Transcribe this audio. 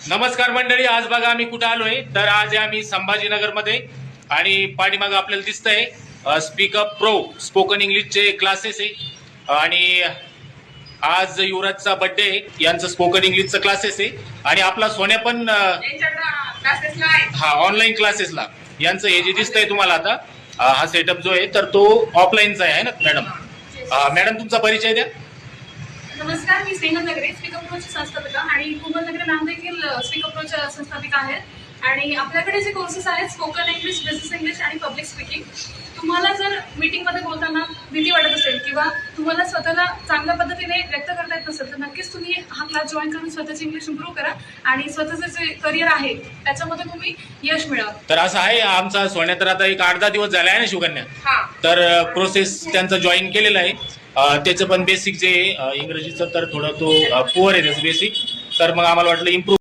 नमस्कार मंडळी, आज बघा आम्ही कुठे आलोय. तर आज आम्ही संभाजीनगर मध्ये आणि पाठीमागं आपल्याला दिसतंय स्पीकअप प्रो स्पोकन इंग्लिशचे क्लासेस आहे. आणि आज युवराजचा बर्थडे आहे, यांचं स्पोकन इंग्लिशचं क्लासेस आहे. आणि आपला सोन्या पण हा ऑनलाईन क्लासेसला. यांचं हे जे दिसतंय तुम्हाला आता हा सेटअप जो आहे तर तो ऑफलाईनचा आहे ना मॅडम. मॅडम तुमचा परिचय द्या. नमस्कार, मी स्नेहल नगरे, स्पीकअप प्रोची संस्थापिका आणि कोमल नगरे मॅम देखील स्पीकअप प्रोच्या संस्थापिका आहेत. आणि आपल्याकडे जे कोर्सेस आहेत स्पोकन इंग्लिश, बिझनेस इंग्लिश आणि पब्लिक स्पीकिंग. तुम्हाला जर मीटिंगमध्ये बोलताना भीती वाटत असेल किंवा तुम्हाला स्वतःला चांगल्या पद्धतीने व्यक्त करता येत नसेल तर नक्कीच तुम्ही हा क्लास जॉईन करून स्वतःची इंग्लिश इम्प्रूव्ह करा आणि स्वतःचं जे करिअर आहे त्याच्यामध्ये तुम्ही यश मिळवा. तर असं आहे, आमचा सोन्या तर आता एक 8-10 दिवस झाला आहे ना शिवकन्या. तर प्रोसेस त्यांचा जॉईन केलेला आहे. त्याचं पण बेसिक जे इंग्रजीचं तर थोडं तो पुअर आहे त्याचं बेसिक. तर मग आम्हाला वाटलं इम्प्रूव्ह